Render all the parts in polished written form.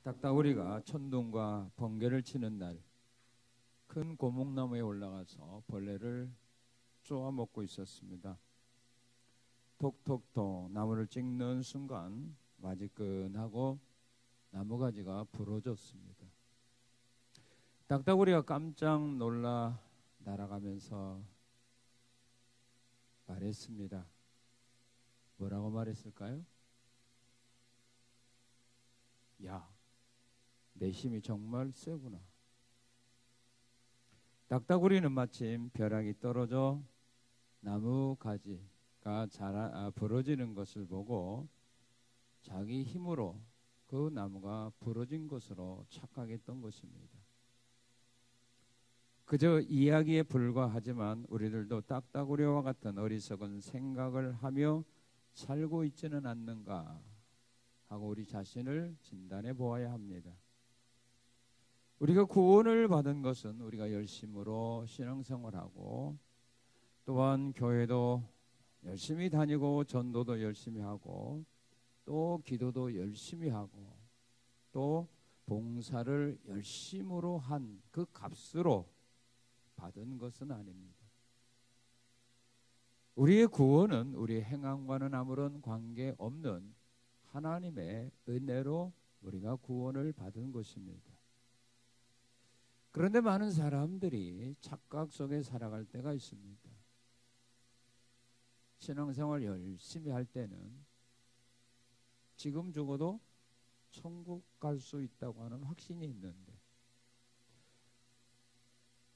딱따구리가 천둥과 번개를 치는 날 큰 고목나무에 올라가서 벌레를 쪼아 먹고 있었습니다. 톡톡톡 나무를 찍는 순간 마지근하고 나무가지가 부러졌습니다. 딱따구리가 깜짝 놀라 날아가면서 말했습니다. 뭐라고 말했을까요? 야, 내 힘이 정말 세구나. 딱따구리는 마침 벼락이 떨어져 나무 가지가 부러지는 것을 보고 자기 힘으로 그 나무가 부러진 것으로 착각했던 것입니다. 그저 이야기에 불과하지만 우리들도 딱따구리와 같은 어리석은 생각을 하며 살고 있지는 않는가 하고 우리 자신을 진단해 보아야 합니다. 우리가 구원을 받은 것은 우리가 열심으로 신앙생활하고 또한 교회도 열심히 다니고 전도도 열심히 하고 또 기도도 열심히 하고 또 봉사를 열심으로 한 그 값으로 받은 것은 아닙니다. 우리의 구원은 우리의 행함과는 아무런 관계없는 하나님의 은혜로 우리가 구원을 받은 것입니다. 그런데 많은 사람들이 착각 속에 살아갈 때가 있습니다. 신앙생활 열심히 할 때는 지금 죽어도 천국 갈 수 있다고 하는 확신이 있는데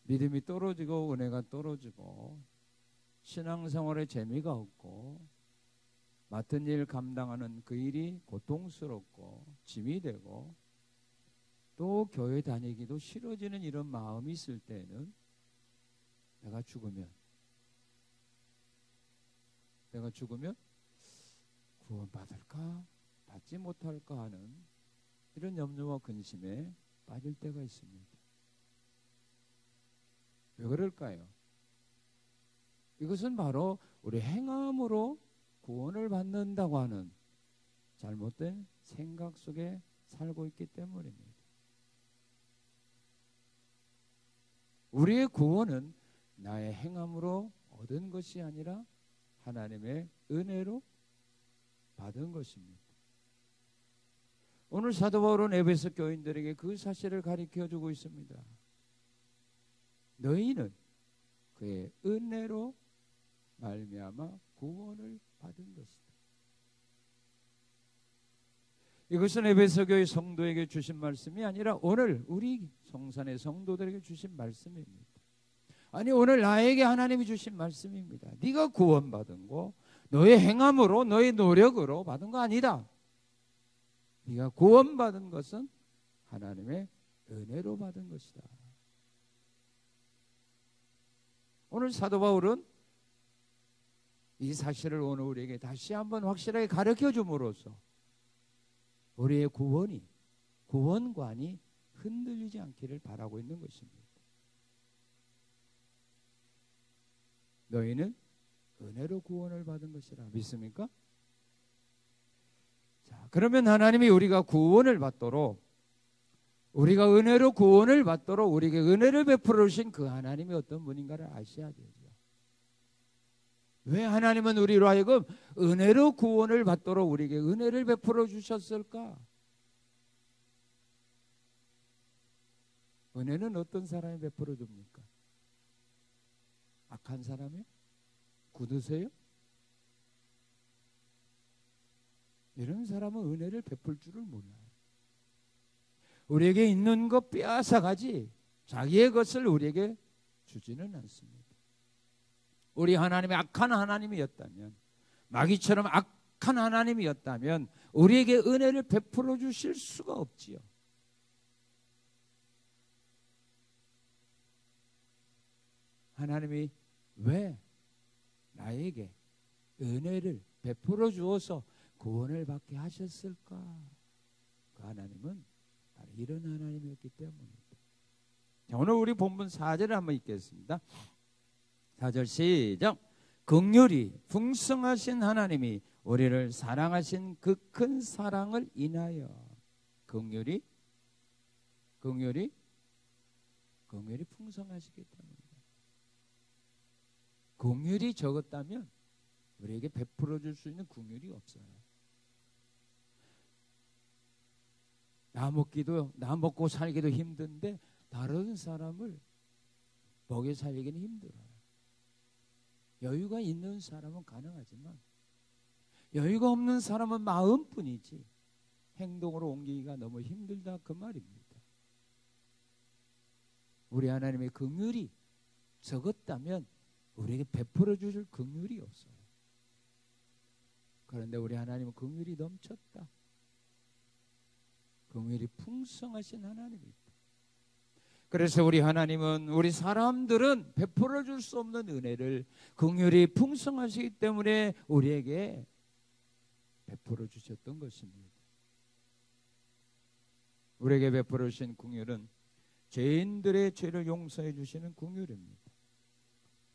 믿음이 떨어지고 은혜가 떨어지고 신앙생활에 재미가 없고 맡은 일 감당하는 그 일이 고통스럽고 짐이 되고 또 교회 다니기도 싫어지는 이런 마음이 있을 때는 내가 죽으면 구원받을까 받지 못할까 하는 이런 염려와 근심에 빠질 때가 있습니다. 왜 그럴까요? 이것은 바로 우리 행함으로 구원을 받는다고 하는 잘못된 생각 속에 살고 있기 때문입니다. 우리의 구원은 나의 행함으로 얻은 것이 아니라 하나님의 은혜로 받은 것입니다. 오늘 사도 바울은 에베소 교인들에게 그 사실을 가르쳐주고 있습니다. 너희는 그의 은혜로 말미암아 구원을 받은 것이다. 이것은 에베소 교회 성도에게 주신 말씀이 아니라 오늘 우리 성산의 성도들에게 주신 말씀입니다. 아니 오늘 나에게 하나님이 주신 말씀입니다. 네가 구원받은 거 너의 행함으로 너의 노력으로 받은 거 아니다. 네가 구원받은 것은 하나님의 은혜로 받은 것이다. 오늘 사도 바울은 이 사실을 오늘 우리에게 다시 한번 확실하게 가르쳐 줌으로써 우리의 구원관이 흔들리지 않기를 바라고 있는 것입니다. 너희는 은혜로 구원을 받은 것이라 믿습니까? 자, 그러면 하나님이 우리가 구원을 받도록 우리가 은혜로 구원을 받도록 우리에게 은혜를 베풀어 주신 그 하나님이 어떤 분인가를 아셔야 되죠. 왜 하나님은 우리로 하여금 은혜로 구원을 받도록 우리에게 은혜를 베풀어 주셨을까? 은혜는 어떤 사람이 베풀어 줍니까? 악한 사람이요? 굳으세요? 이런 사람은 은혜를 베풀 줄을 몰라요. 우리에게 있는 것 빼앗아가지 자기의 것을 우리에게 주지는 않습니다. 우리 하나님이 악한 하나님이었다면 마귀처럼 악한 하나님이었다면 우리에게 은혜를 베풀어 주실 수가 없지요. 하나님이 왜 나에게 은혜를 베풀어 주어서 구원을 받게 하셨을까? 그 하나님은 바로 이런 하나님이었기 때문입니다. 자, 오늘 우리 본문 4절을 한번 읽겠습니다. 4절 시작. 긍휼이 풍성하신 하나님이 우리를 사랑하신 그 큰 사랑을 인하여 긍휼이 긍휼이 풍성하시기 때문입니다. 긍휼이 적었다면 우리에게 베풀어 줄 수 있는 긍휼이 없어요. 나 먹고 살기도 힘든데 다른 사람을 먹여 살리기는 힘들어요. 여유가 있는 사람은 가능하지만 여유가 없는 사람은 마음뿐이지 행동으로 옮기기가 너무 힘들다 그 말입니다. 우리 하나님의 긍휼이 적었다면 우리에게 베풀어 주실 긍휼이 없어요. 그런데 우리 하나님은 긍휼이 넘쳤다. 긍휼이 풍성하신 하나님입니다. 그래서 우리 하나님은 우리 사람들은 베풀어 줄 수 없는 은혜를 긍휼이 풍성하시기 때문에 우리에게 베풀어 주셨던 것입니다. 우리에게 베풀어 주신 긍휼은 죄인들의 죄를 용서해 주시는 긍휼입니다.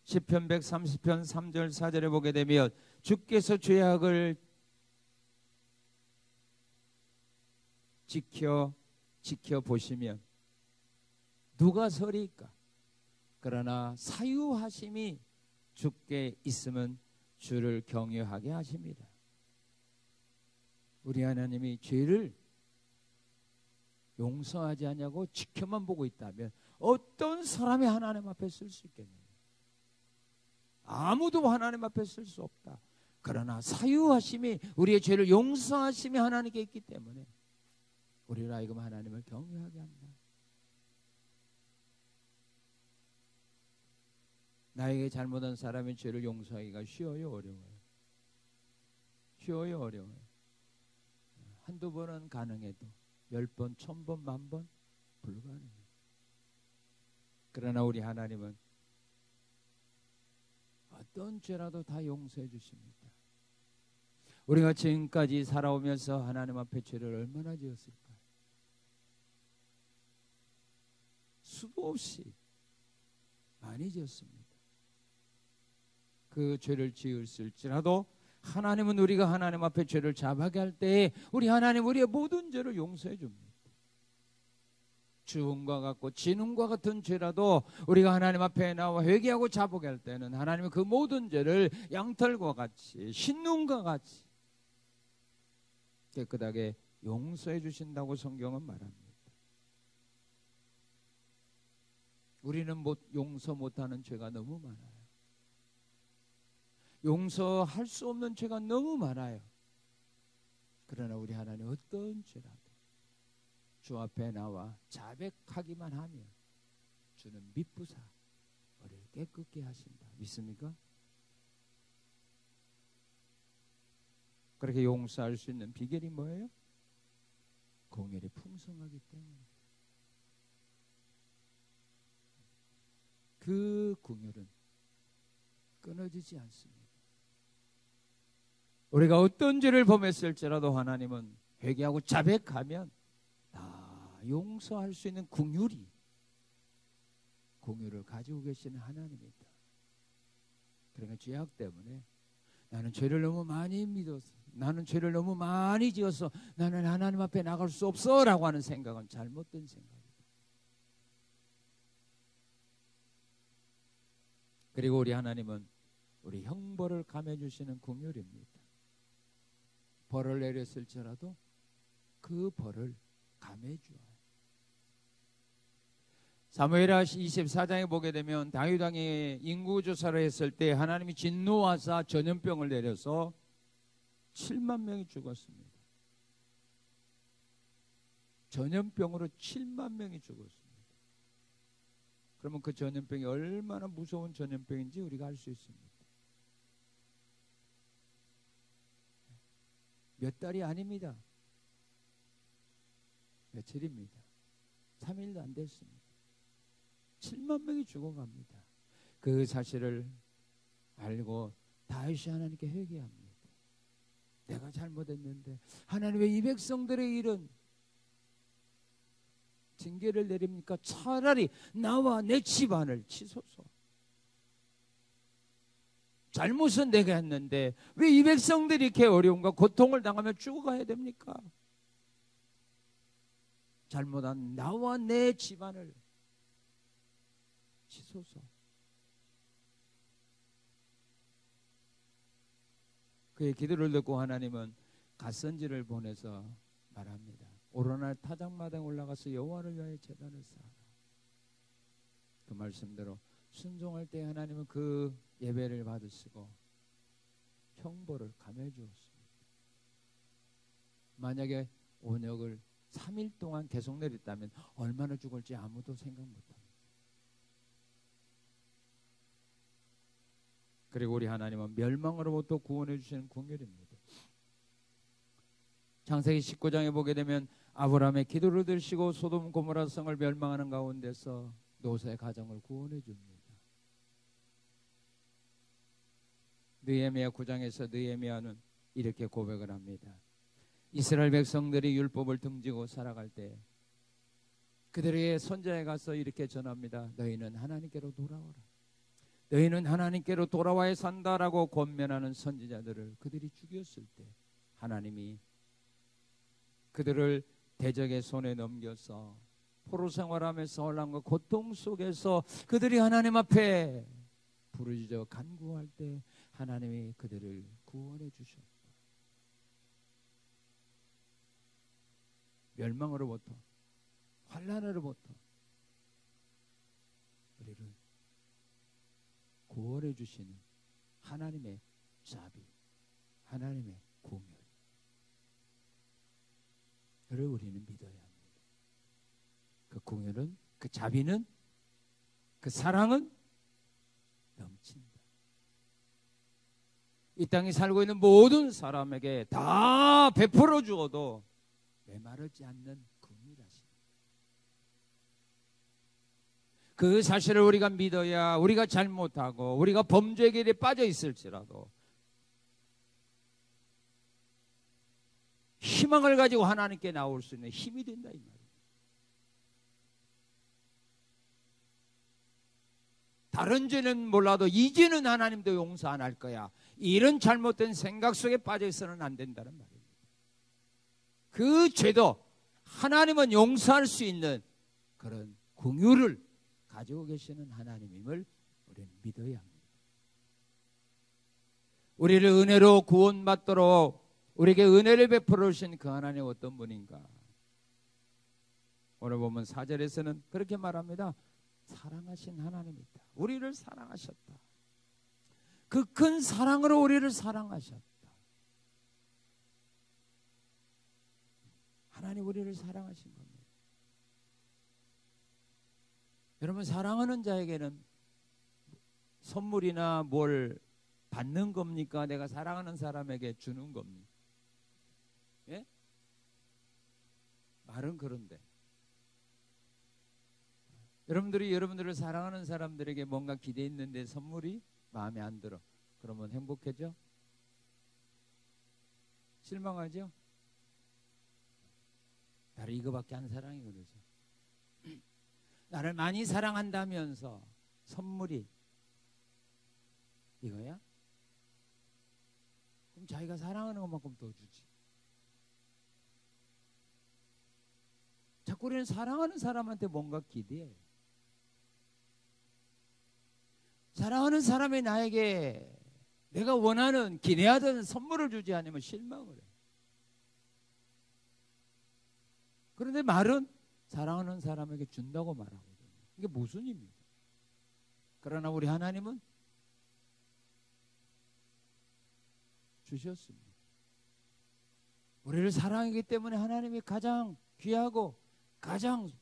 시편 130편 3절 4절에 보게 되면 주께서 죄악을 지켜보시면 누가 서리까? 그러나 사유하심이 주께 있으면 주를 경외하게 하십니다. 우리 하나님이 죄를 용서하지 않냐고 지켜만 보고 있다면 어떤 사람이 하나님 앞에 설 수 있겠느냐? 아무도 하나님 앞에 설 수 없다. 그러나 사유하심이 우리의 죄를 용서하심이 하나님께 있기 때문에 우리를 하여금 하나님을 경외하게 한다. 나에게 잘못한 사람의 죄를 용서하기가 쉬워요, 어려워요? 쉬워요, 어려워요? 한두 번은 가능해도 10번, 1000번, 10,000번 불가능해요. 그러나 우리 하나님은 어떤 죄라도 다 용서해 주십니다. 우리가 지금까지 살아오면서 하나님 앞에 죄를 얼마나 지었을까요? 수도 없이 많이 지었습니다. 그 죄를 지었을지라도 하나님은 우리가 하나님 앞에 죄를 자박하게 할 때에 우리 하나님 우리의 모든 죄를 용서해 줍니다. 죽음과 같고 진음과 같은 죄라도 우리가 하나님 앞에 나와 회개하고 자복해 할 때는 하나님은 그 모든 죄를 양털과 같이 신눈과 같이 깨끗하게 용서해 주신다고 성경은 말합니다. 우리는 용서 못하는 죄가 너무 많아요. 용서할 수 없는 죄가 너무 많아요. 그러나 우리 하나님 어떤 죄라도 주 앞에 나와 자백하기만 하면 주는 미쁘사 우리를 깨끗게 하신다. 믿습니까? 그렇게 용서할 수 있는 비결이 뭐예요? 긍휼이 풍성하기 때문에. 그 긍휼은 끊어지지 않습니다. 우리가 어떤 죄를 범했을지라도 하나님은 회개하고 자백하면 다 용서할 수 있는 긍휼을 가지고 계시는 하나님입니다. 그러니까 죄악 때문에 나는 죄를 너무 많이 믿었어, 나는 죄를 너무 많이 지어서 나는 하나님 앞에 나갈 수 없어 라고 하는 생각은 잘못된 생각입니다. 그리고 우리 하나님은 우리 형벌을 감해주시는 긍휼입니다. 벌을 내렸을지라도 그 벌을 감해주어요. 사무엘하 24장에 보게 되면 다윗 왕이 인구조사를 했을 때 하나님이 진노하사 전염병을 내려서 7만 명이 죽었습니다. 전염병으로 7만 명이 죽었습니다. 그러면 그 전염병이 얼마나 무서운 전염병인지 우리가 알 수 있습니다. 몇 달이 아닙니다. 며칠입니다. 3일도 안 됐습니다. 7만 명이 죽어갑니다. 그 사실을 알고 다윗이 하나님께 회개합니다. 내가 잘못했는데 하나님 왜 이 백성들의 일은 징계를 내립니까? 차라리 나와 내 집안을 치소서. 잘못은 내가 했는데 왜 이 백성들이 이렇게 어려움과 고통을 당하며 죽어가야 됩니까? 잘못한 나와 내 집안을 치소서. 그의 기도를 듣고 하나님은 갓선지를 보내서 말합니다. 오로날 타작마당에 올라가서 여호와를 위하여 제단을 쌓아라. 그 말씀대로 순종할 때 하나님은 그 예배를 받으시고 형벌을 감해 주었습니다. 만약에 온역을 3일 동안 계속 내렸다면 얼마나 죽을지 아무도 생각 못합니다. 그리고 우리 하나님은 멸망으로부터 구원해 주시는 긍휼입니다. 창세기 19장에 보게 되면 아브라함의 기도를 들으시고 소돔 고모라 성을 멸망하는 가운데서 롯의 가정을 구원해 줍니다. 느헤미야 9장에서 느헤미야는 이렇게 고백을 합니다. 이스라엘 백성들이 율법을 등지고 살아갈 때 그들에게 선자에 가서 이렇게 전합니다. 너희는 하나님께로 돌아오라. 너희는 하나님께로 돌아와야 산다라고 권면하는 선지자들을 그들이 죽였을 때 하나님이 그들을 대적의 손에 넘겨서 포로 생활하면서 혼란과 고통 속에서 그들이 하나님 앞에 부르짖어 간구할 때 하나님이 그들을 구원해 주셨다. 멸망으로부터 환난으로부터 우리를 구원해 주시는 하나님의 자비, 하나님의 긍휼, 그를 우리는 믿어야 합니다. 그 긍휼은, 그 자비는, 그 사랑은 넘친다. 이 땅에 살고 있는 모든 사람에게 다 베풀어 주어도 메마르지 않는 긍휼하십니다. 그 사실을 우리가 믿어야 우리가 잘못하고 우리가 범죄의 길에 빠져 있을지라도 희망을 가지고 하나님께 나올 수 있는 힘이 된다 이 말이에요. 다른 죄는 몰라도 이 죄는 하나님도 용서 안 할 거야. 이런 잘못된 생각 속에 빠져 있어서는 안 된다는 말입니다. 그 죄도 하나님은 용서할 수 있는 그런 긍휼을 가지고 계시는 하나님임을 우리는 믿어야 합니다. 우리를 은혜로 구원받도록 우리에게 은혜를 베풀어 주신 그 하나님 어떤 분인가? 오늘 보면 4절에서는 그렇게 말합니다. 사랑하신 하나님이다. 우리를 사랑하셨다. 그 큰 사랑으로 우리를 사랑하셨다. 하나님 우리를 사랑하신 겁니다. 여러분, 사랑하는 자에게는 선물이나 뭘 받는 겁니까? 내가 사랑하는 사람에게 주는 겁니까? 예? 말은 그런데 여러분들이 여러분들을 사랑하는 사람들에게 뭔가 기대했는데 선물이 마음에 안 들어. 그러면 행복해져? 실망하죠? 나를 이거밖에 안 사랑해 그러죠. 나를 많이 사랑한다면서 선물이 이거야? 그럼 자기가 사랑하는 것만큼 더 주지. 자꾸 우리는 사랑하는 사람한테 뭔가 기대해. 사랑하는 사람이 나에게 내가 원하는 기대하던 선물을 주지 않으면 실망을 해. 그런데 말은 사랑하는 사람에게 준다고 말하거든요. 이게 무슨 의미입니까? 그러나 우리 하나님은 주셨습니다. 우리를 사랑하기 때문에 하나님이 가장 귀하고 가장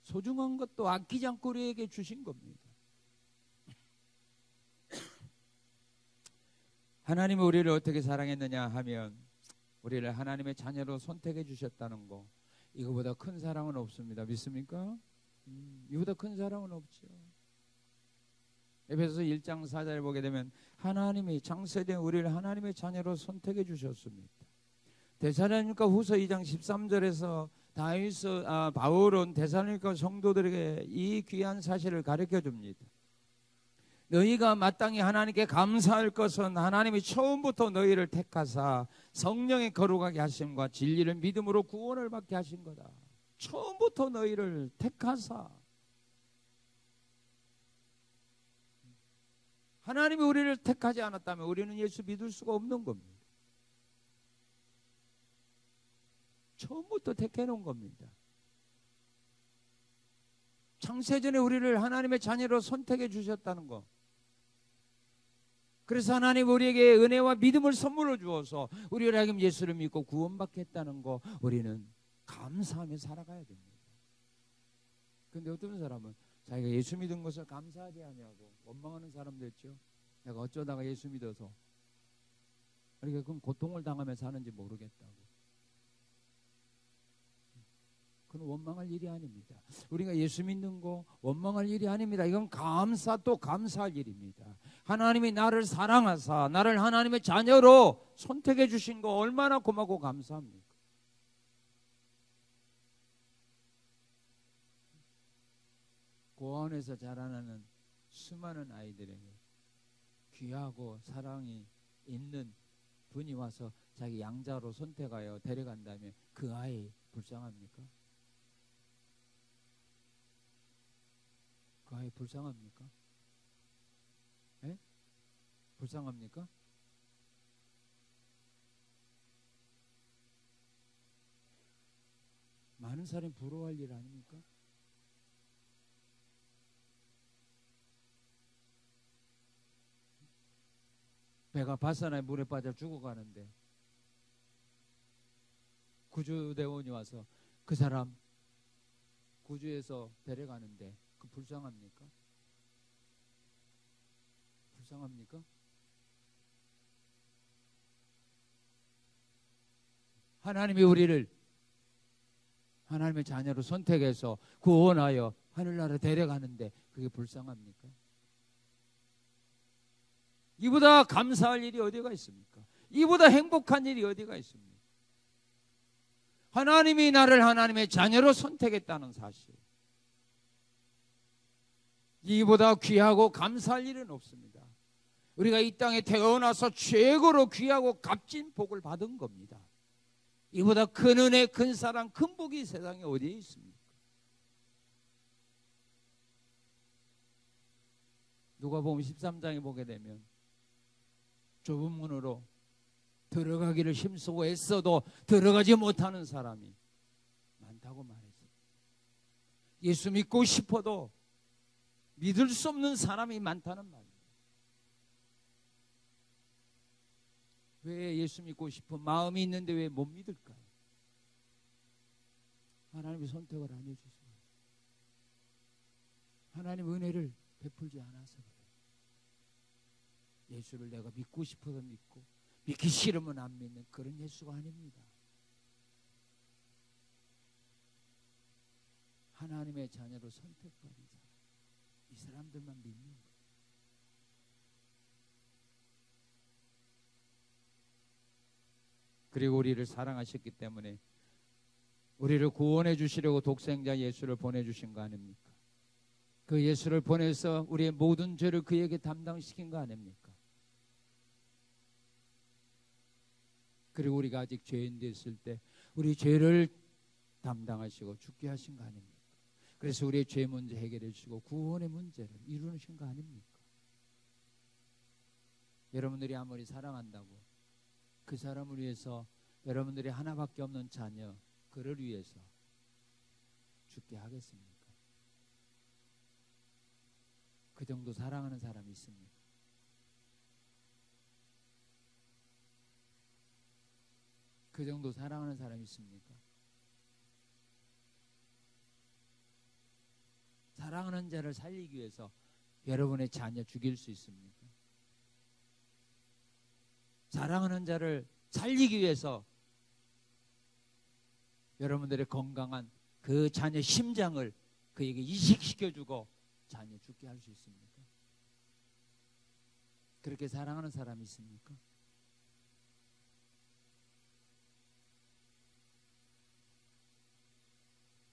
소중한 것도 아끼지 않고 우리에게 주신 겁니다. 하나님이 우리를 어떻게 사랑했느냐 하면 우리를 하나님의 자녀로 선택해 주셨다는 거, 이거보다 큰 사랑은 없습니다. 믿습니까? 이보다 큰 사랑은 없죠. 에베소서 1장 4절을 보게 되면 하나님이 창세된 우리를 하나님의 자녀로 선택해 주셨습니다. 데살로니가 후서 2장 13절에서 바울은 데살로니가 성도들에게 이 귀한 사실을 가르쳐 줍니다. 너희가 마땅히 하나님께 감사할 것은 하나님이 처음부터 너희를 택하사 성령의 거룩하게 하심과 진리를 믿음으로 구원을 받게 하신 거다. 처음부터 너희를 택하사. 하나님이 우리를 택하지 않았다면 우리는 예수 믿을 수가 없는 겁니다. 처음부터 택해 놓은 겁니다. 창세전에 우리를 하나님의 자녀로 선택해 주셨다는 거. 그래서 하나님 우리에게 은혜와 믿음을 선물로 주어서 우리를 하여금 예수를 믿고 구원받게 했다는 거 우리는 감사하며 살아가야 됩니다. 그런데 어떤 사람은 자기가 예수 믿은 것을 감사하지 않냐고 원망하는 사람도 있죠. 내가 어쩌다가 예수 믿어서 그러니까 그건 고통을 당하며 사는지 모르겠다고. 그건 원망할 일이 아닙니다. 우리가 예수 믿는 거 원망할 일이 아닙니다. 이건 감사 또 감사할 일입니다. 하나님이 나를 사랑하사 나를 하나님의 자녀로 선택해 주신 거 얼마나 고맙고 감사합니까? 고아원에서 자라나는 수많은 아이들에게 귀하고 사랑이 있는 분이 와서 자기 양자로 선택하여 데려간다면 그 아이 불쌍합니까? 그 아이 불쌍합니까? 예? 불쌍합니까? 많은 사람이 부러워할 일 아닙니까? 배가 바사나에 물에 빠져 죽어가는데 구조대원이 와서 그 사람 구조해서 데려가는데 그 불쌍합니까? 불쌍합니까? 하나님이 우리를 하나님의 자녀로 선택해서 구원하여 하늘나라 데려가는데 그게 불쌍합니까? 이보다 감사할 일이 어디가 있습니까? 이보다 행복한 일이 어디가 있습니까? 하나님이 나를 하나님의 자녀로 선택했다는 사실. 이보다 귀하고 감사할 일은 없습니다. 우리가 이 땅에 태어나서 최고로 귀하고 값진 복을 받은 겁니다. 이보다 큰 은혜, 큰 사랑, 큰 복이 세상에 어디에 있습니까? 누가복음 13장에 보게 되면 좁은 문으로 들어가기를 힘쓰고 애써도 들어가지 못하는 사람이 많다고 말했어요. 예수 믿고 싶어도 믿을 수 없는 사람이 많다는 말이에요. 왜 예수 믿고 싶은 마음이 있는데 왜 못 믿을까요? 하나님이 선택을 안 해주세요. 하나님 은혜를 베풀지 않아서 그래요. 예수를 내가 믿고 싶어서 믿고 믿기 싫으면 안 믿는 그런 예수가 아닙니다. 하나님의 자녀로 선택받은 사람, 이 사람들만 믿는 거예요. 그리고 우리를 사랑하셨기 때문에 우리를 구원해 주시려고 독생자 예수를 보내주신 거 아닙니까? 그 예수를 보내서 우리의 모든 죄를 그에게 담당시킨 거 아닙니까? 그리고 우리가 아직 죄인 됐을 때 우리 죄를 담당하시고 죽게 하신 거 아닙니까? 그래서 우리의 죄 문제 해결해 주시고 구원의 문제를 이루신 거 아닙니까? 여러분들이 아무리 사랑한다고 그 사람을 위해서 여러분들이 하나밖에 없는 자녀 그를 위해서 죽게 하겠습니까? 그 정도 사랑하는 사람이 있습니까? 그 정도 사랑하는 사람이 있습니까? 사랑하는 자를 살리기 위해서 여러분의 자녀 죽일 수 있습니까? 사랑하는 자를 살리기 위해서 여러분들의 건강한 그 자녀 심장을 그에게 이식시켜주고 자녀 죽게 할 수 있습니까? 그렇게 사랑하는 사람이 있습니까?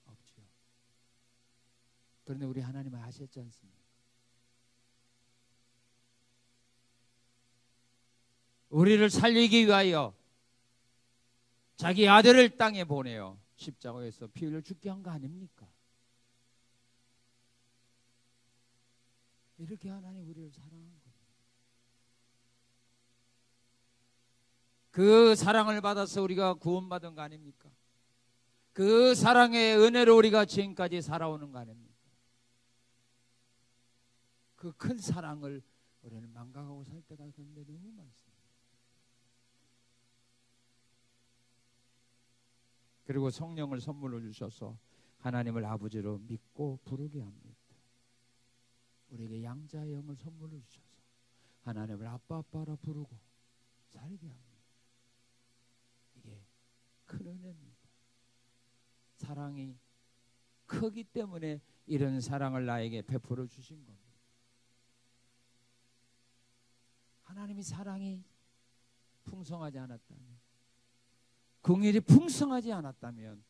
없죠. 그런데 우리 하나님은 하셨지 않습니까? 우리를 살리기 위하여 자기 아들을 땅에 보내어 십자가에서 피 흘려 죽게 한 거 아닙니까? 이렇게 하나님 우리를 사랑한 거예요. 그 사랑을 받아서 우리가 구원받은 거 아닙니까? 그 사랑의 은혜로 우리가 지금까지 살아오는 거 아닙니까? 그 큰 사랑을 우리는 망각하고 살 때가 그런데 너무 많습니다. 그리고 성령을 선물로 주셔서 하나님을 아버지로 믿고 부르게 합니다. 우리에게 양자의 영을 선물로 주셔서 하나님을 아빠 아빠라 부르고 살게 합니다. 이게 큰 은혜입니다. 사랑이 크기 때문에 이런 사랑을 나에게 베풀어 주신 겁니다. 하나님이 사랑이 풍성하지 않았다면, 긍휼이 풍성하지 않았다면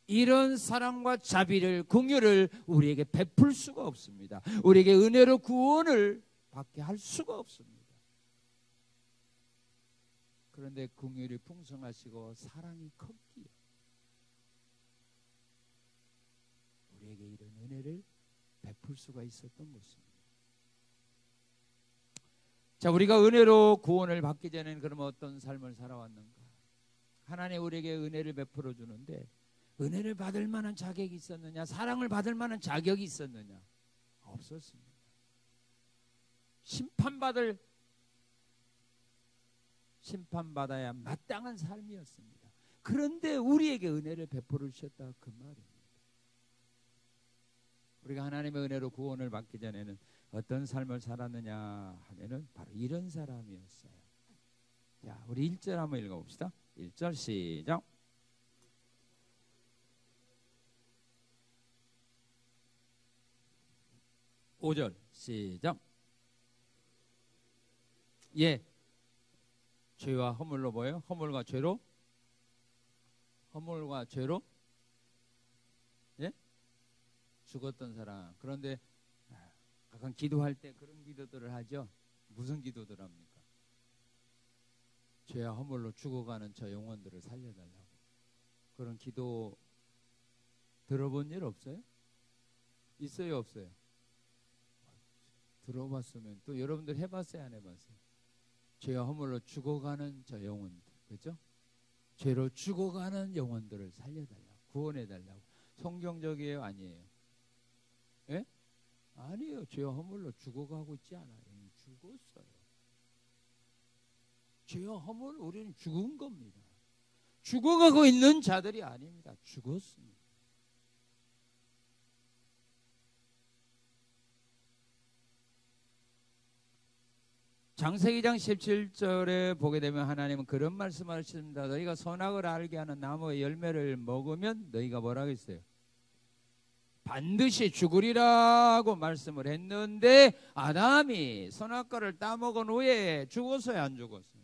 이런 사랑과 자비를, 긍휼을 우리에게 베풀 수가 없습니다. 우리에게 은혜로 구원을 받게 할 수가 없습니다. 그런데 긍휼이 풍성하시고 사랑이 컸기에 우리에게 이런 은혜를 베풀 수가 있었던 것입니다. 자, 우리가 은혜로 구원을 받기 전에는 그러면 어떤 삶을 살아왔는가? 하나님 우리에게 은혜를 베풀어 주는데 은혜를 받을 만한 자격이 있었느냐? 사랑을 받을 만한 자격이 있었느냐? 없었습니다. 심판받아야 마땅한 삶이었습니다. 그런데 우리에게 은혜를 베풀어 주셨다, 그 말입니다. 우리가 하나님의 은혜로 구원을 받기 전에는 어떤 삶을 살았느냐 하면은 바로 이런 사람이었어요. 자, 우리 1절 한번 읽어봅시다. 1절 시작. (5절) 시작. 예, 죄와 허물로 뭐예요? 허물과 죄로 예? 죽었던 사람. 그런데 가끔 기도할 때 그런 기도들을 하죠. 무슨 기도들 합니까? 죄와 허물로 죽어가는 저 영혼들을 살려달라고. 그런 기도 들어본 일 없어요? 있어요, 없어요? 들어봤으면 또 여러분들 해봤어요, 안 해봤어요? 죄와 허물로 죽어가는 저 영혼들, 그렇죠? 죄로 죽어가는 영혼들을 살려달라고, 구원해달라고. 성경적이에요, 아니에요? 예? 아니에요. 죄와 허물로 죽어가고 있지 않아요. 이미 죽었어요. 죄와 허물, 우리는 죽은 겁니다. 죽어가고 있는 자들이 아닙니다. 죽었습니다. 창세기장 17절에 보게 되면 하나님은 그런 말씀을 하십니다. 너희가 선악을 알게 하는 나무의 열매를 먹으면 너희가 뭐라고 했어요? 반드시 죽으리라고 말씀을 했는데 아담이 선악과를 따먹은 후에 죽었어요, 안 죽었어요?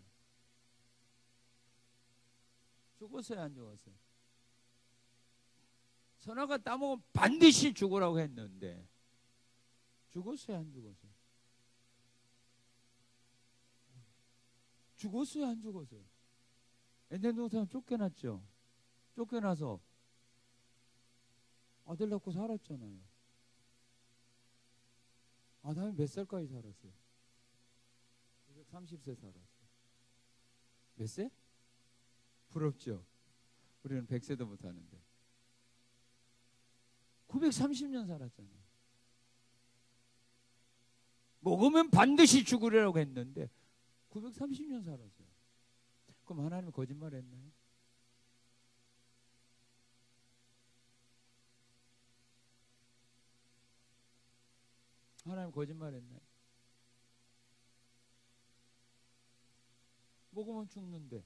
죽었어요, 안 죽었어요? 선악과 따먹으면 반드시 죽으라고 했는데 죽었어요, 안 죽었어요? 죽었어요, 안 죽었어요? 에덴 동산 쫓겨났죠. 쫓겨나서 아들 낳고 살았잖아요. 아담이 몇 살까지 살았어요? 930세 살았어요. 몇 세? 부럽죠? 우리는 100세도 못 하는데 930년 살았잖아요. 먹으면 반드시 죽으려고 했는데 930년 살았어요. 그럼 하나님 거짓말 했나요? 하나님 거짓말 했나요? 먹으면 죽는데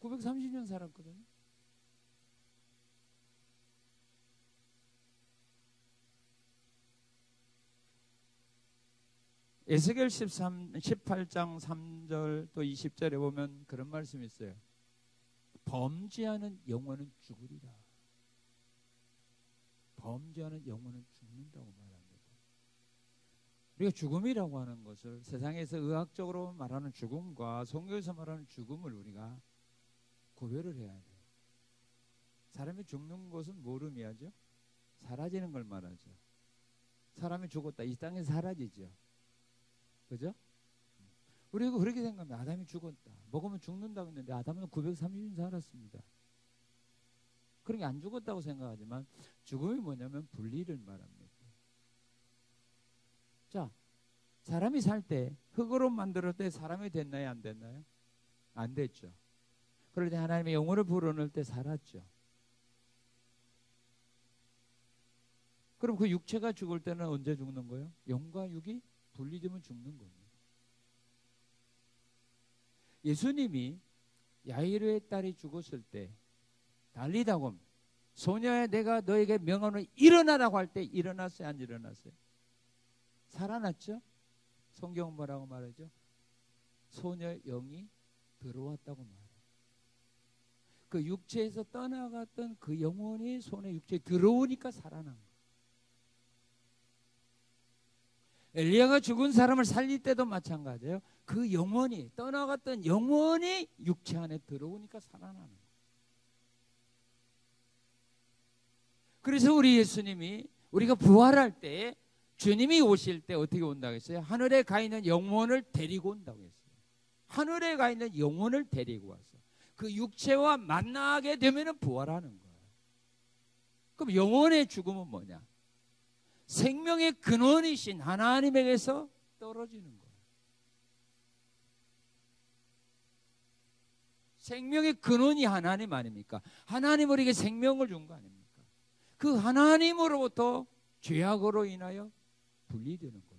930년 살았거든요. 에스겔 18장 3절 또 20절에 보면 그런 말씀이 있어요. 범죄하는 영혼은 죽으리라. 범죄하는 영혼은 죽는다고 말합니다. 우리가 죽음이라고 하는 것을 세상에서 의학적으로 말하는 죽음과 성경에서 말하는 죽음을 우리가 구별을 해야 돼요. 사람이 죽는 것은 뭐로 의미하죠? 사라지는 걸 말하죠. 사람이 죽었다. 이 땅에 사라지죠. 그죠? 우리가 그렇게 생각하면 아담이 죽었다. 먹으면 죽는다고 했는데 아담은 930년 살았습니다. 그런 게 안 죽었다고 생각하지만 죽음이 뭐냐면 분리를 말합니다. 자, 사람이 살 때 흙으로 만들었을 때 사람이 됐나요? 안 됐나요? 안 됐죠. 그럴 때 하나님의 영혼을 불어넣을 때 살았죠. 그럼 그 육체가 죽을 때는 언제 죽는 거예요? 영과 육이 분리되면 죽는 겁니다. 예수님이 야이로의 딸이 죽었을 때 달리다곰 소녀야 내가 너에게 명하노니 일어나라고 할 때 일어났어요? 안 일어났어요? 살아났죠? 성경은 뭐라고 말하죠? 소녀의 영이 들어왔다고 말해요. 그 육체에서 떠나갔던 그 영혼이 소녀의 육체에 들어오니까 살아난 거예요. 엘리야가 죽은 사람을 살릴 때도 마찬가지예요. 그 영혼이 떠나갔던 영혼이 육체 안에 들어오니까 살아나는 거예요. 그래서 우리 예수님이 우리가 부활할 때 주님이 오실 때 어떻게 온다고 했어요? 하늘에 가 있는 영혼을 데리고 온다고 했어요. 하늘에 가 있는 영혼을 데리고 와서 그 육체와 만나게 되면 부활하는 거예요. 그럼 영혼의 죽음은 뭐냐? 생명의 근원이신 하나님에게서 떨어지는 거예요. 생명의 근원이 하나님 아닙니까? 하나님 우리에게 생명을 준 거 아닙니까? 그 하나님으로부터 죄악으로 인하여 분리되는 겁니다.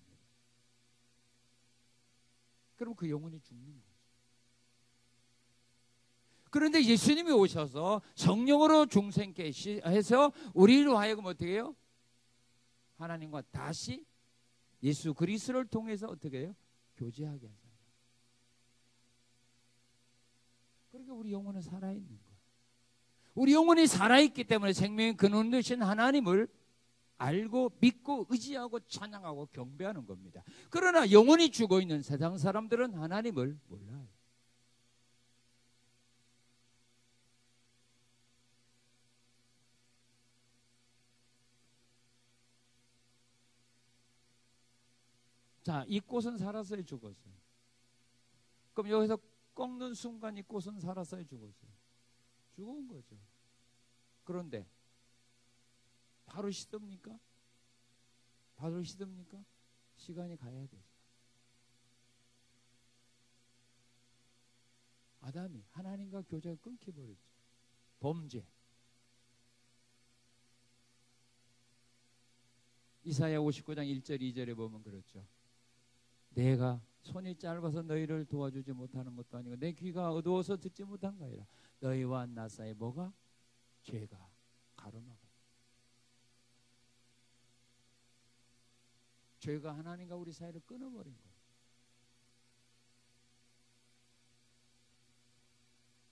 그럼 그 영혼이 죽는 거죠. 그런데 예수님이 오셔서 성령으로 중생케 해서 우리로 하여금 어떻게 해요? 하나님과 다시 예수 그리스도를 통해서 어떻게 해요? 교제하게 하잖아요. 그러니까 우리 영혼은 살아있는 거예요. 우리 영혼이 살아있기 때문에 생명의 근원 되신 하나님을 알고 믿고 의지하고 찬양하고 경배하는 겁니다. 그러나 영혼이 죽어있는 세상 사람들은 하나님을 몰라요. 자, 이 꽃은 살았어요, 죽었어요? 그럼 여기서 꺾는 순간 이 꽃은 살았어요, 죽었어요? 죽은 거죠. 그런데 바로 시듭니까? 바로 시듭니까? 시간이 가야 되죠. 아담이 하나님과 교제가 끊겨버렸죠. 범죄. 이사야 59장 1절 2절에 보면 그렇죠. 내가 손이 짧아서 너희를 도와주지 못하는 것도 아니고 내 귀가 어두워서 듣지 못한 거니라. 너희와 나 사이에 뭐가? 죄가 가로막아. 죄가 하나님과 우리 사이를 끊어버린 거예요.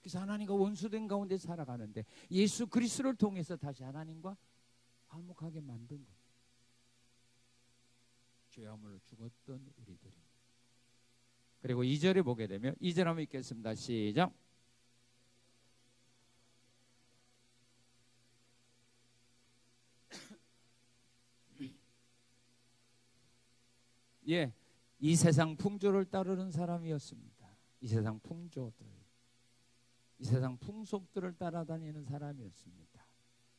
그래서 하나님과 원수된 가운데 살아가는데 예수 그리스도를 통해서 다시 하나님과 화목하게 만든 거예요. 죄함으로 죽었던 우리들입니다. 그리고 2절에 보게 되면 2절 한번 읽겠습니다. 시작. 예, 이 세상 풍조를 따르는 사람이었습니다. 이 세상 풍조들, 이 세상 풍속들을 따라다니는 사람이었습니다.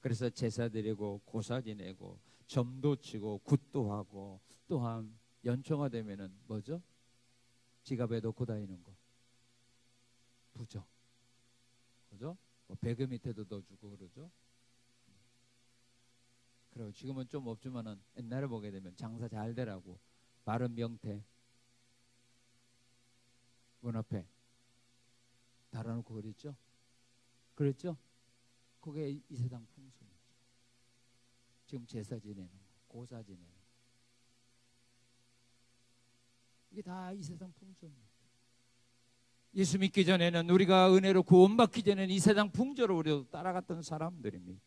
그래서 제사 드리고 고사 지내고 점도 치고 굿도 하고 또한 연초가 되면은 뭐죠? 지갑에 넣고 다니는 거 부적, 그죠? 뭐 배그 밑에도 넣어주고 그러죠. 그리고 지금은 좀 없지만은 옛날에 보게 되면 장사 잘 되라고 마른 명태 문 앞에 달아놓고 그랬죠. 그랬죠? 그게 이 세상 풍속이죠. 지금 제사 지내는 거, 고사 지내는 거. 이게 다 이 세상 풍조입니다. 예수 믿기 전에는 우리가 은혜로 구원받기 전에는 이 세상 풍조를 우리도 따라갔던 사람들입니다.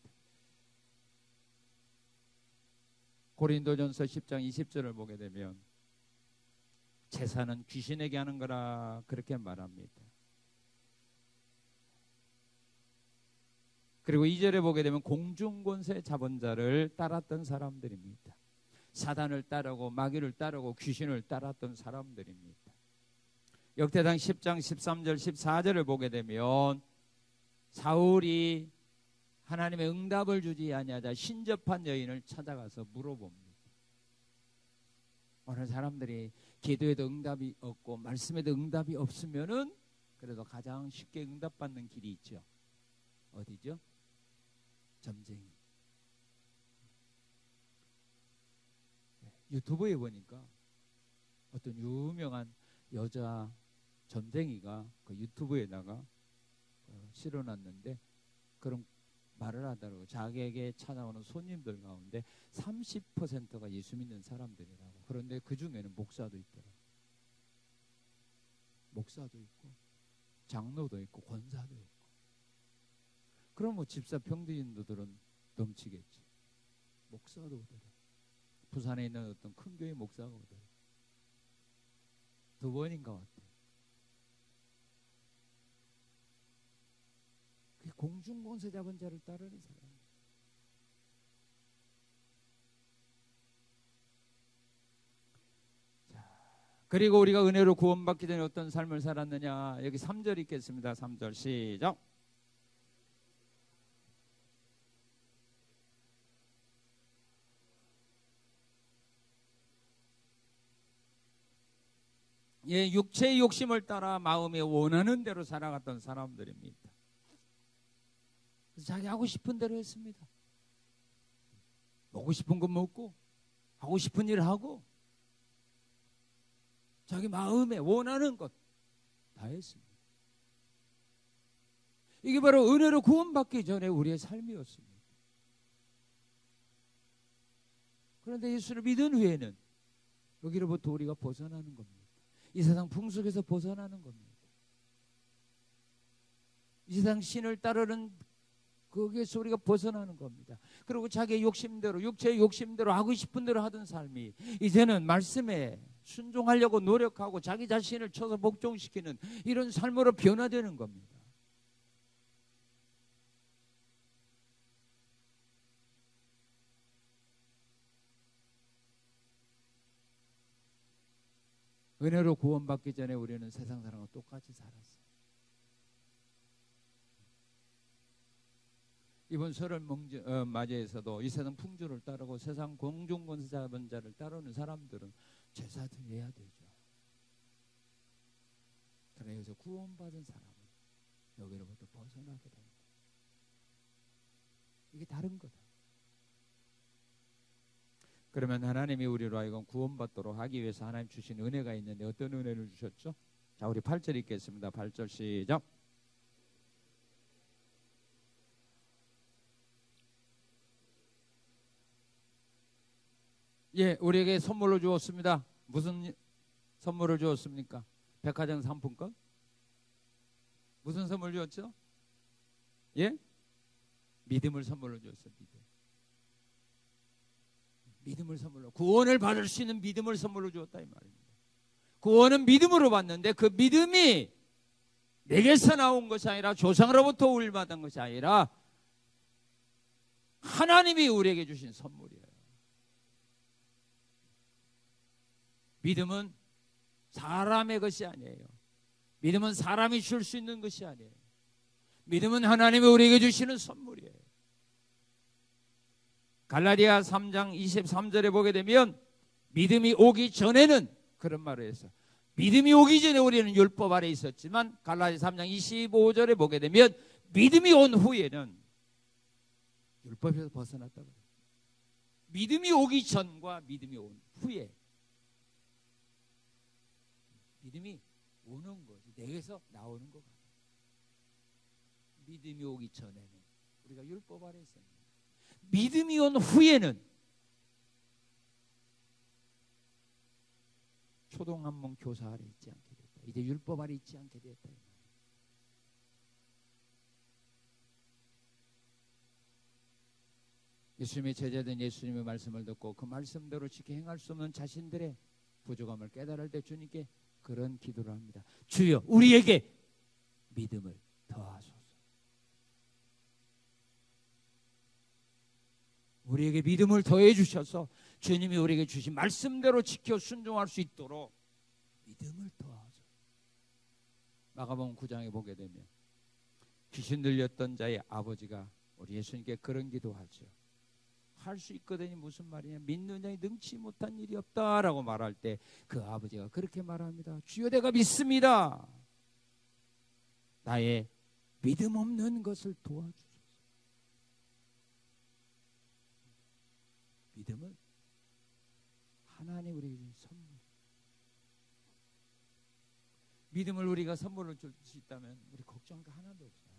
고린도전서 10장 20절을 보게 되면 제사는 귀신에게 하는 거라 그렇게 말합니다. 그리고 2절에 보게 되면 공중권세 잡은 자를 따랐던 사람들입니다. 사단을 따르고 마귀를 따르고 귀신을 따랐던 사람들입니다. 역대상 10장 13절 14절을 보게 되면 사울이 하나님의 응답을 주지 아니하자 신접한 여인을 찾아가서 물어봅니다. 오늘 사람들이 기도에도 응답이 없고 말씀에도 응답이 없으면은 그래도 가장 쉽게 응답받는 길이 있죠. 어디죠? 점쟁이. 유튜브에 보니까 어떤 유명한 여자 점쟁이가 그 유튜브에다가 실어놨는데 그런 말을 하더라고요. 자기에게 찾아오는 손님들 가운데 30%가 예수 믿는 사람들이라고. 그런데 그 중에는 목사도 있더라고요. 목사도 있고 장로도 있고 권사도 있고. 그럼 뭐 집사 평등인도들은 넘치겠지. 목사도 오더라고요. 부산에 있는 어떤 큰 교회 목사가 오더라고요. 2번인가 왔대요. 공중권세 잡은 자를 따르는 사람. 자, 그리고 우리가 은혜로 구원받기 전에 어떤 삶을 살았느냐. 여기 3절 읽겠습니다. 3절 시작. 예, 육체의 욕심을 따라 마음에 원하는 대로 살아갔던 사람들입니다. 그래서 자기 하고 싶은 대로 했습니다. 먹고 싶은 거 먹고 하고 싶은 일 하고 자기 마음에 원하는 것 다 했습니다. 이게 바로 은혜로 구원받기 전에 우리의 삶이었습니다. 그런데 예수를 믿은 후에는 여기로부터 우리가 벗어나는 겁니다. 이 세상 풍속에서 벗어나는 겁니다. 이 세상 신을 따르는 거기에서 우리가 벗어나는 겁니다. 그리고 자기의 욕심대로 육체의 욕심대로 하고 싶은 대로 하던 삶이 이제는 말씀에 순종하려고 노력하고 자기 자신을 쳐서 복종시키는 이런 삶으로 변화되는 겁니다. 은혜로 구원받기 전에 우리는 세상 사람과 똑같이 살았어요. 이번 설을 맞이해서도 이 세상 풍조를 따르고 세상 공중권세 잡은 자를 따르는 사람들은 제사 드려야 되죠. 그래서 구원받은 사람은 여기로부터 벗어나게 됩니다. 이게 다른 거다. 그러면 하나님이 우리로 하여금 구원받도록 하기 위해서 하나님 주신 은혜가 있는데 어떤 은혜를 주셨죠? 자, 우리 8절 읽겠습니다. 8절 시작. 예, 우리에게 선물로 주었습니다. 무슨 선물을 주었습니까? 백화점 상품권? 무슨 선물 주었죠? 예? 믿음을 선물로 주었어요. 믿음을 선물로, 구원을 받을 수 있는 믿음을 선물로 주었다 이 말입니다. 구원은 믿음으로 받는데 그 믿음이 내게서 나온 것이 아니라 조상으로부터 우일받은 것이 아니라 하나님이 우리에게 주신 선물이에요. 믿음은 사람의 것이 아니에요. 믿음은 사람이 줄 수 있는 것이 아니에요. 믿음은 하나님이 우리에게 주시는 선물이에요. 갈라디아 3장 23절에 보게 되면 믿음이 오기 전에는 그런 말을 했어요. 믿음이 오기 전에 우리는 율법 아래 있었지만 갈라디아 3장 25절에 보게 되면 믿음이 온 후에는 율법에서 벗어났다고 해요. 믿음이 오기 전과 믿음이 온 후에 믿음이 오는 거지 내게서 나오는 거가 믿음이 오기 전에는 우리가 율법 아래 있었는데 믿음이 온 후에는 초동한문 교사 아래 있지 않게 됐다. 이제 율법 아래 있지 않게 됐다. 예수님의 제자된 예수님의 말씀을 듣고 그 말씀대로 지켜 행할 수 없는 자신들의 부족함을 깨달을 때 주님께 그런 기도를 합니다. 주여 우리에게 믿음을 더하소서. 우리에게 믿음을 더해 주셔서 주님이 우리에게 주신 말씀대로 지켜 순종할 수 있도록 믿음을 더하소서. 마가복음 9장에 보게 되면 귀신 들렸던 자의 아버지가 우리 예수님께 그런 기도하죠. 할 수 있거든요. 무슨 말이냐? 믿는 자에 능치 못한 일이 없다라고 말할 때 그 아버지가 그렇게 말합니다. 주여, 내가 믿습니다. 나의 믿음 없는 것을 도와주소서. 믿음은 하나님 우리에게 주신 선물. 믿음을 우리가 선물로 줄 수 있다면 우리 걱정할 거 하나도 없어요.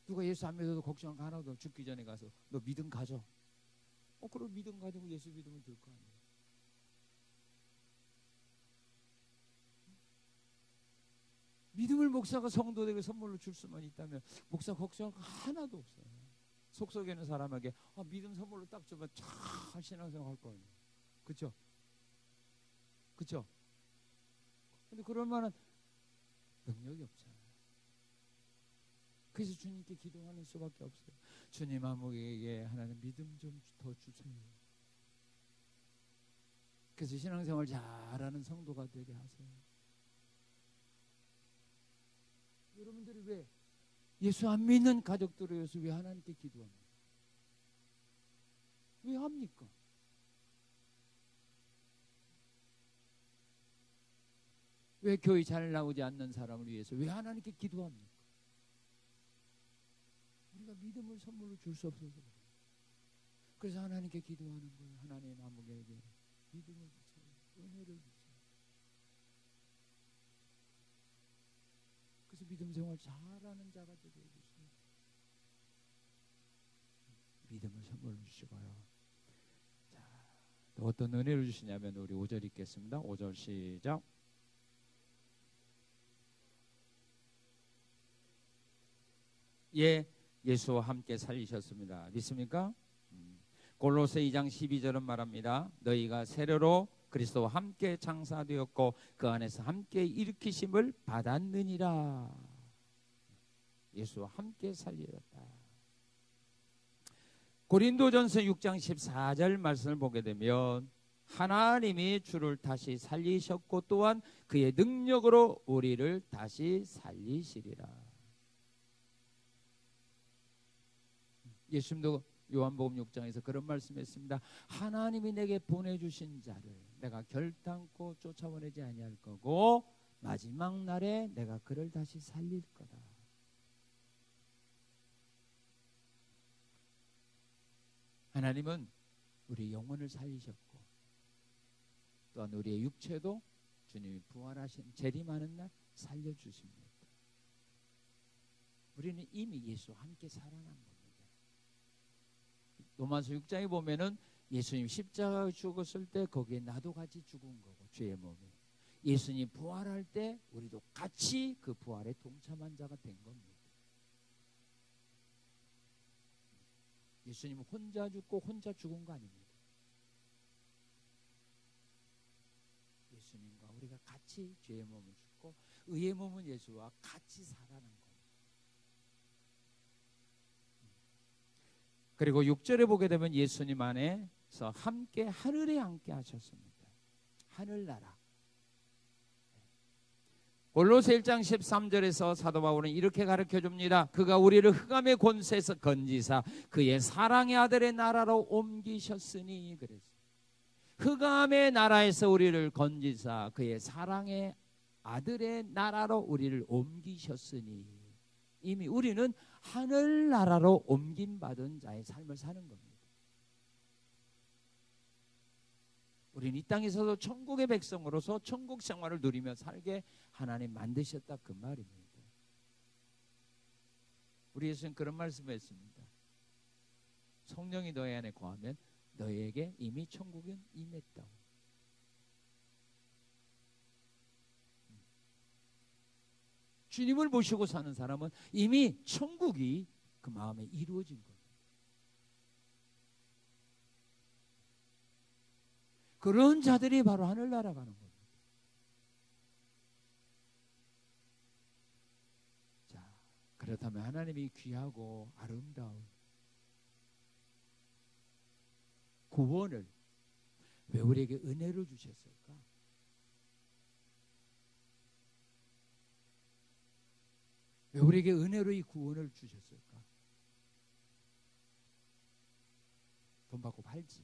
누가 예수 안 믿어도 걱정할 거 하나도 없어. 죽기 전에 가서 너 믿음 가져. 그럼 믿음 가지고 예수 믿으면 될 거 아니에요. 믿음을 목사가 성도들에게 선물로 줄 수만 있다면 목사 걱정할 거 하나도 없어요. 속속에는 사람에게 믿음 선물로 딱 주면 참 신앙생활 할 거예요. 그렇죠? 그렇죠? 근데 그럴 만한 능력이 없잖아요. 그래서 주님께 기도하는 수밖에 없어요. 주님, 아무에게 하나님 믿음 좀 더 주세요. 그래서 신앙생활 잘하는 성도가 되게 하세요. 여러분들이 왜 예수 안 믿는 가족들을 위해서 왜 하나님께 기도합니까? 왜 합니까? 왜 교회 잘 나오지 않는 사람을 위해서 왜 하나님께 기도합니까? 우리가 믿음을 선물로 줄 수 없어서 그래요. 그래서 하나님께 기도하는 거예요. 하나님, 아무에게 믿음을 주세요. 은혜를 주세요. 그래서 믿음 생활 잘하는 자가 되게 해주세요. 믿음을 선물로 주시고요. 자, 또 어떤 은혜를 주시냐면 우리 5절 읽겠습니다. 5절 시작. 예, 예수와 함께 살리셨습니다. 믿습니까? 골로새 2장 12절은 말합니다. 너희가 세례로 그리스도와 함께 장사되었고 그 안에서 함께 일으키심을 받았느니라. 예수와 함께 살리셨다. 고린도전서 6장 14절 말씀을 보게 되면 하나님이 주를 다시 살리셨고 또한 그의 능력으로 우리를 다시 살리시리라. 예수님도 요한복음 6장에서 그런 말씀했습니다. 하나님이 내게 보내주신 자를 내가 결단코 쫓아보내지 아니할 거고 마지막 날에 내가 그를 다시 살릴 거다. 하나님은 우리 영혼을 살리셨고 또한 우리의 육체도 주님이 부활하신 재림하는 날 살려주십니다. 우리는 이미 예수와 함께 살아난 겁니다. 로마서 6장에 보면은 예수님 십자가에 죽었을 때 거기에 나도 같이 죽은 거고 죄의 몸에 예수님 부활할 때 우리도 같이 그 부활에 동참한 자가 된 겁니다. 예수님은 혼자 죽고 혼자 죽은 거 아닙니다. 예수님과 우리가 같이 죄의 몸을 죽고 의의 몸은 예수와 같이 살아난 겁니다. 그리고 6절에 보게 되면 예수님 안에서 함께 하늘에 함께 하셨습니다. 하늘나라. 골로새 1장 13절에서 사도 바울은 이렇게 가르쳐줍니다. 그가 우리를 흑암의 권세에서 건지사 그의 사랑의 아들의 나라로 옮기셨으니 그랬어요. 흑암의 나라에서 우리를 건지사 그의 사랑의 아들의 나라로 우리를 옮기셨으니 이미 우리는 하늘나라로 옮김받은 자의 삶을 사는 겁니다. 우리는 이 땅에서도 천국의 백성으로서 천국 생활을 누리며 살게 하나님 만드셨다 그 말입니다. 우리 예수는 그런 말씀을 했습니다. 성령이 너희 안에 거하면 너희에게 이미 천국은 임했다고. 주님을 모시고 사는 사람은 이미 천국이 그 마음에 이루어진 겁니다. 그런 자들이 바로 하늘나라 가는 겁니다. 자, 그렇다면 하나님이 귀하고 아름다운 구원을 왜 우리에게 은혜로 주셨을까? 왜 우리에게 은혜로 이 구원을 주셨을까? 돈 받고 팔지.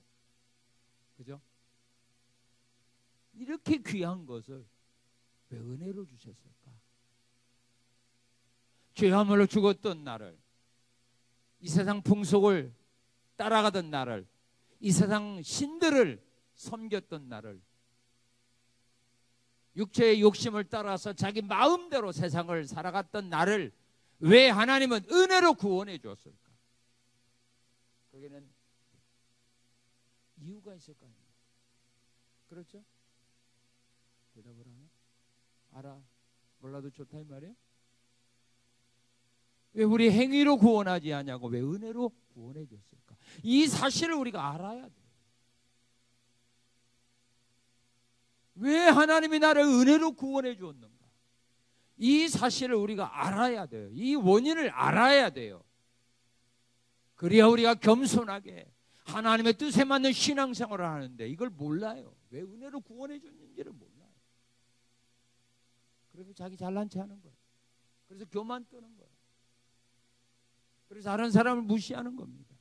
그죠? 이렇게 귀한 것을 왜 은혜로 주셨을까? 죄함으로 죽었던 나를, 이 세상 풍속을 따라가던 나를, 이 세상 신들을 섬겼던 나를, 육체의 욕심을 따라서 자기 마음대로 세상을 살아갔던 나를 왜 하나님은 은혜로 구원해 주었을까? 거기는 이유가 있을 거 아니에요. 그렇죠? 대답을 하나? 알아. 몰라도 좋다 이 말이에요. 왜 우리 행위로 구원하지 않냐고, 왜 은혜로 구원해 줬을까? 이 사실을 우리가 알아야 돼요. 왜 하나님이 나를 은혜로 구원해 주었는가? 이 사실을 우리가 알아야 돼요. 이 원인을 알아야 돼요. 그래야 우리가 겸손하게 하나님의 뜻에 맞는 신앙생활을 하는데, 이걸 몰라요. 왜 은혜로 구원해 줬는지를 몰라요. 그래서 자기 잘난 체 하는 거예요. 그래서 교만 뜨는 거예요. 그래서 다른 사람을 무시하는 겁니다.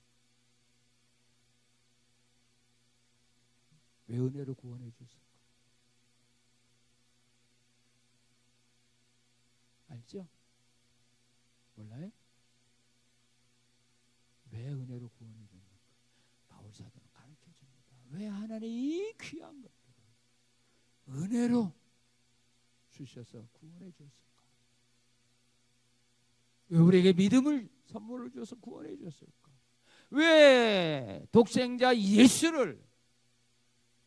왜 은혜로 구원해 줬을까? 알죠? 몰라요? 왜 은혜로 구원해 줬는가? 바울 사도는 가르쳐 줍니다. 왜 하나님 이 귀한 것들을 은혜로 주셔서 구원해 줬을까? 왜 우리에게 믿음을 선물을 줘서 구원해 줬을까? 왜 독생자 예수를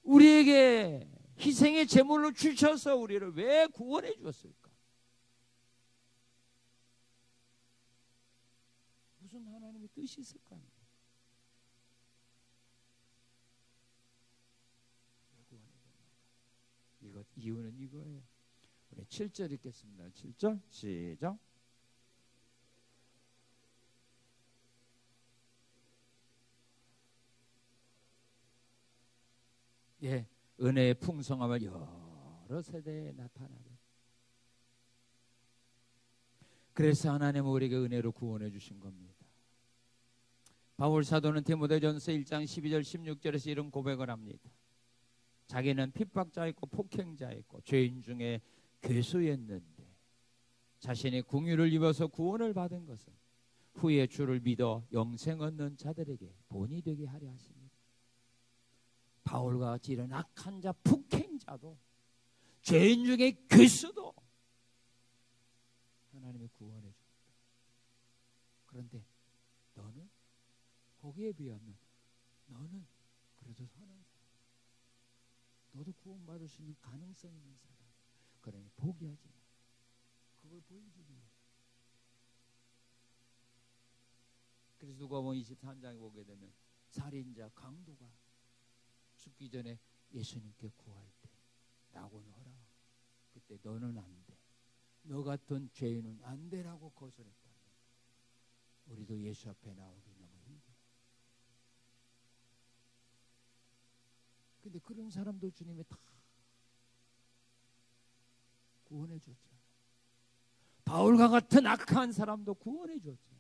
우리에게 희생의 제물로 주셔서 우리를 왜 구원해 주었을까? 무슨 하나님의 뜻이 있을까요? 왜 구원해 줬는가? 이유는 이거예요. 우리 7절 읽겠습니다. 7절 시작. 예, 은혜의 풍성함을 여러 세대에 나타나게. 그래서 하나님은 우리에게 은혜로 구원해 주신 겁니다. 바울 사도는 디모데전서 1장 12절 16절에서 이런 고백을 합니다. 자기는 핍박자였고 폭행자였고 죄인 중에 괴수였는데 자신이 궁유를 입어서 구원을 받은 것은 후에 주를 믿어 영생 얻는 자들에게 본이 되게 하려 하십니다. 바울과 같이 이런 악한 자, 폭행자도, 죄인 중에 괴수도 하나님이 구원해 줍니다. 그런데 너는 거기에 비하면 너는 그래도 선한 사람, 너도 구원받을 수 있는 가능성 있는 사람. 그러니 포기하지 마. 그걸 보여주기 위해. 그래서 누가복음 23장에 보게 되면 살인자, 강도가 죽기 전에 예수님께 구할 때 낙원을 허락. 그때 너는 안 돼. 너 같은 죄인은 안 되라고 거절했다면 우리도 예수 앞에 나오기 너무 힘들어. 근데 그런 사람도 주님이 다 구원해 줬잖아요. 바울과 같은 악한 사람도 구원해 줬잖아요.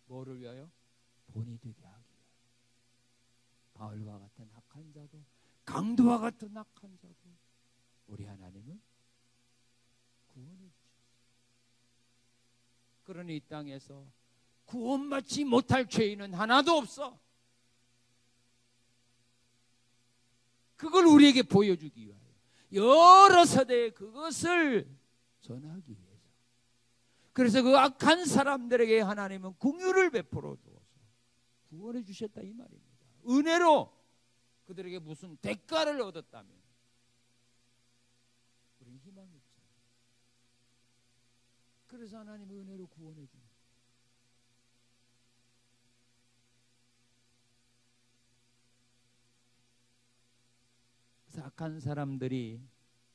뭐를 위하여? 본이 되게 하기. 바울과 같은 악한 자도, 강도와 같은 악한 자도 우리 하나님은 구원해 주셨어요. 그러니 이 땅에서 구원받지 못할 죄인은 하나도 없어. 그걸 우리에게 보여주기 위하여 여러 세대에 그것을 전하기 위해서. 그래서 그 악한 사람들에게 하나님은 긍휼을 베풀어 주어서 구원해 주셨다 이 말입니다. 은혜로 그들에게 무슨 대가를 얻었다면 우리는 희망이 없잖아요. 그래서 하나님은 은혜로 구원해 줍니다. 그래서 악한 사람들이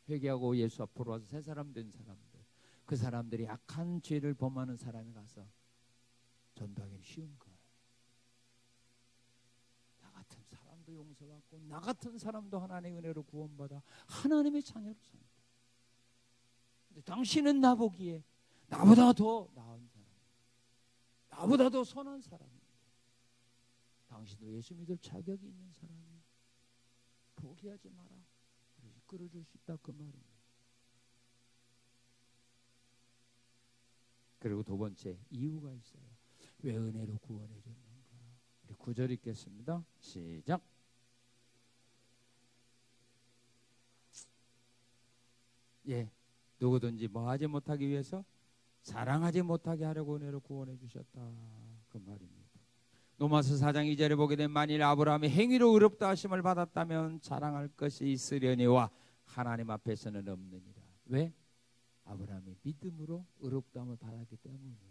회개하고 예수 앞으로 와서 새 사람 된 사람들, 그 사람들이 악한 죄를 범하는 사람에 가서 전도하기는 쉬운 거예요. 같은 사람도 용서받고 나 같은 사람도 하나님의 은혜로 구원받아 하나님의 자녀로 삽니다. 근데 당신은 나보기에 나보다 더 나은 사람, 나보다 더 선한 사람입니다. 당신도 예수 믿을 자격이 있는 사람이에요. 포기하지 마라. 끌어줄 수 있다 그 말입니다. 그리고 두 번째 이유가 있어요. 왜 은혜로 구원해 줬는가? 우리 9절 읽겠습니다. 시작. 예, 누구든지 뭐 하지 못하기 위해서 사랑하지 못하게 하려고 은혜로 구원해 주셨다 그 말입니다. 로마서 4장 2절에 보게 되면 만일 아브라함이 행위로 의롭다 하심을 받았다면 자랑할 것이 있으려니와 하나님 앞에서는 없느니라. 왜? 아브라함이 믿음으로 의롭다함을 받았기 때문이에요.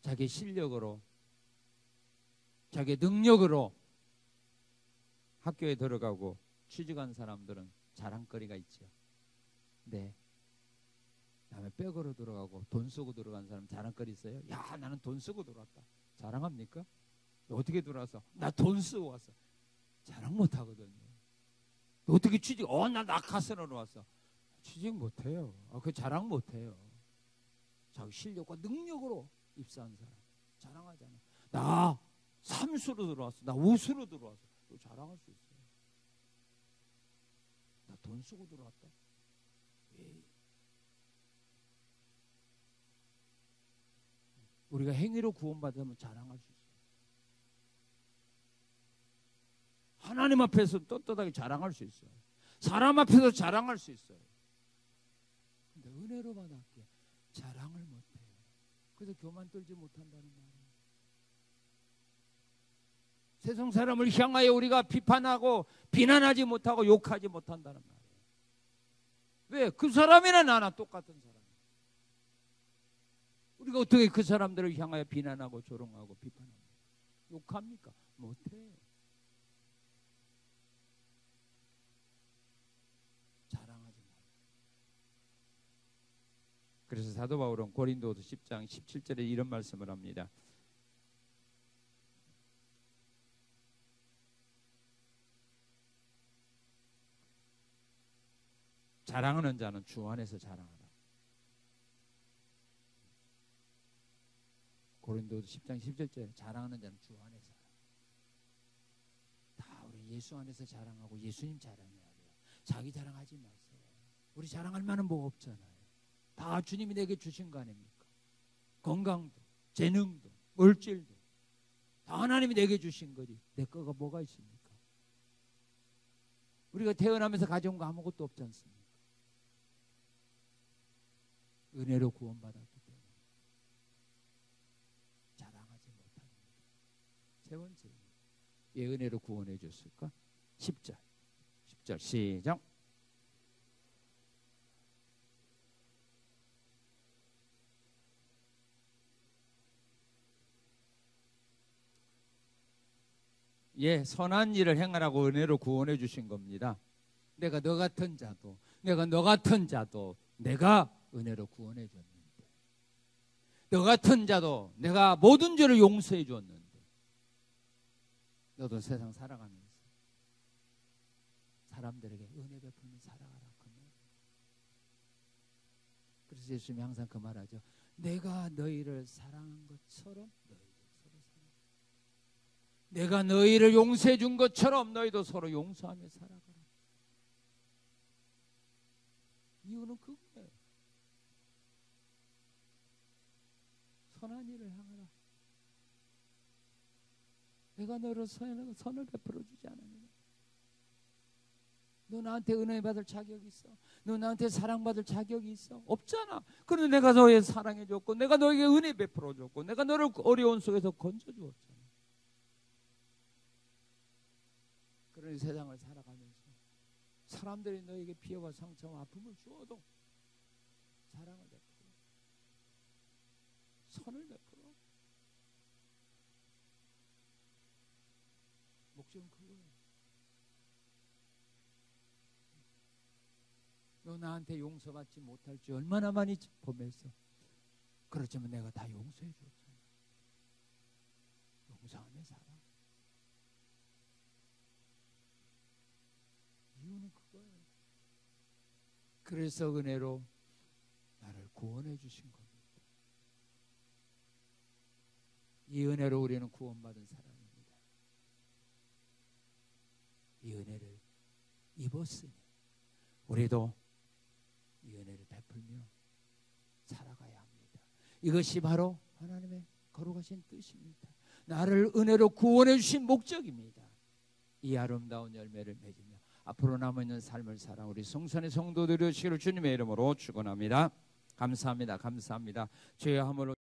자기 실력으로 자기 능력으로 학교에 들어가고 취직한 사람들은 자랑거리가 있죠. 네. 다음에 백으로 들어가고 돈 쓰고 들어간 사람 자랑거리 있어요? 야, 나는 돈 쓰고 들어왔다. 자랑합니까? 어떻게 들어와서? 나 돈 쓰고 왔어. 자랑 못 하거든요. 어떻게 취직? 나 낙하산으로 왔어. 취직 못 해요. 그 자랑 못 해요. 자기 실력과 능력으로 입사한 사람 자랑하잖아. 나 삼수로 들어왔어. 나 우수로 들어왔어. 또 자랑할 수 있어요. 나 돈 쓰고 들어왔다. 에이. 우리가 행위로 구원받으면 자랑할 수 있어요. 하나님 앞에서 떳떳하게 자랑할 수 있어요. 사람 앞에서 자랑할 수 있어요. 근데 은혜로 받았기에 자랑을 못해요. 그래서 교만 떨지 못한다는 말이에요. 세상 사람을 향하여 우리가 비판하고 비난하지 못하고 욕하지 못한다는 말이에요. 왜? 그 사람이나 나나 똑같은 사람. 우리가 어떻게 그 사람들을 향하여 비난하고 조롱하고 비판합니까? 욕합니까? 못해요. 자랑하지 말아요. 그래서 사도 바울은 고린도서 10장 17절에 이런 말씀을 합니다. 자랑하는 자는 주 안에서 자랑하라. 고린도서 10장 17절에 자랑하는 자는 주 안에서 다 우리 예수 안에서 자랑하고 예수님 자랑해야 돼요. 자기 자랑하지 마세요. 우리 자랑할 만한 뭐 없잖아요. 다 주님이 내게 주신 거 아닙니까? 건강도 재능도 물질도 다 하나님이 내게 주신 거지 내 거가 뭐가 있습니까? 우리가 태어나면서 가져온 거 아무것도 없지 않습니까? 은혜로 구원받았기 때문에 자랑하지 못합니다. 세 번째, 왜 은혜로 구원해 줬을까? 10절 시작. 예, 선한 일을 행하라고 은혜로 구원해 주신 겁니다. 내가 너 같은 자도 내가 은혜로 구원해 줬는데, 너 같은 자도 내가 모든 죄를 용서해 줬는데, 너도 세상 살아가면서 사람들에게 은혜 베풀며 살아가라. 그래서 예수님이 항상 그 말하죠. 내가 너희를 사랑한 것처럼 너희도 서로 사랑하라. 내가 너희를 용서해 준 것처럼 너희도 서로 용서하며 살아가라. 이유는 그거예요. 선한 일을 향하라. 내가 너를 선을 베풀어 주지 않았느냐? 너 나한테 은혜 받을 자격이 있어? 너 나한테 사랑받을 자격이 있어? 없잖아. 그런데 내가 너의 사랑해 줬고 내가 너에게 은혜 베풀어 줬고 내가 너를 어려운 속에서 건져 주었잖아. 그러니 세상을 살아가면서 사람들이 너에게 피해와 상처와 아픔을 주어도 사랑을 베풀어, 선을 베풀어. 목적은 그거예요. 너 나한테 용서받지 못할 줄 얼마나 많이 보면서 그렇지만 내가 다 용서해 줬잖아. 용서하며 살아. 이유는 그거예요. 그래서 은혜로 나를 구원해 주신 겁니다. 이 은혜로 우리는 구원받은 사람입니다. 이 은혜를 입었으니 우리도 이 은혜를 베풀며 살아가야 합니다. 이것이 바로 하나님의 거룩하신 뜻입니다. 나를 은혜로 구원해 주신 목적입니다. 이 아름다운 열매를 맺으며 앞으로 남아있는 삶을 살아 우리 성산의 성도들이 되시기를 주님의 이름으로 축원합니다. 감사합니다. 감사합니다. 죄의 함을